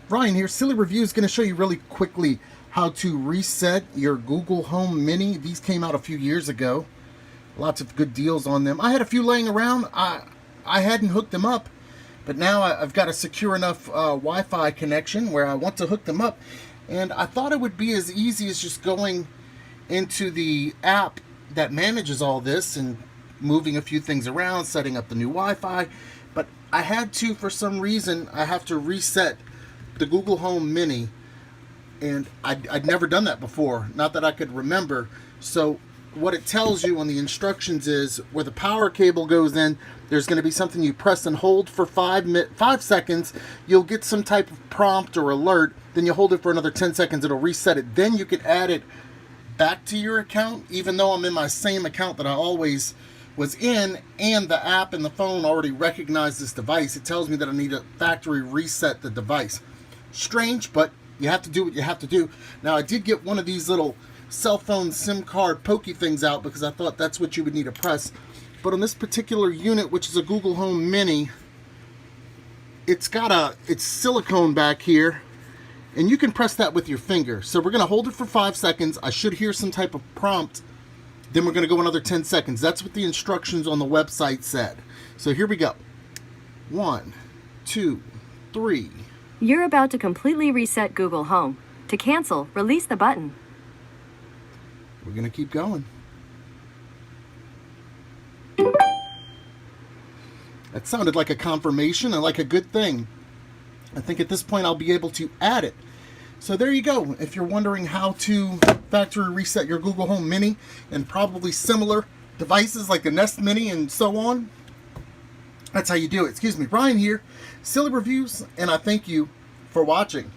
Ryan here. Silly Review is going to show you really quickly how to reset your Google Home Mini. These came out a few years ago. Lots of good deals on them. I had a few laying around. I hadn't hooked them up, but now I've got a secure enough Wi-Fi connection where I want to hook them up. And I thought it would be as easy as just going into the app that manages all this and moving a few things around, setting up the new Wi-Fi. But I had to, for some reason, I have to reset the Google Home Mini, and I'd never done that before, not that I could remember. So what it tells you on the instructions is where the power cable goes in, there's going to be something you press and hold for 5 seconds. You'll get some type of prompt or alert. Then you hold it for another 10 seconds. It'll reset it. Then you can add it back to your account, even though I'm in my same account that I always was in, and the app and the phone already recognize this device. It tells me that I need to factory reset the device. Strange, but you have to do what you have to do. Now, I did get one of these little cell phone SIM card pokey things out because I thought that's what you would need to press. But on this particular unit, which is a Google Home Mini, it's silicone back here, and you can press that with your finger. So we're going to hold it for 5 seconds. I should hear some type of prompt. Then we're going to go another 10 seconds. That's what the instructions on the website said. So here we go. 1, 2, 3. You're about to completely reset Google Home. To cancel, release the button. We're going to keep going. That sounded like a confirmation and like a good thing. I think at this point I'll be able to add it. So there you go. If you're wondering how to factory reset your Google Home Mini and probably similar devices like the Nest Mini and so on, that's how you do it. Excuse me, Ryan here, Silly Reviews, and I thank you for watching.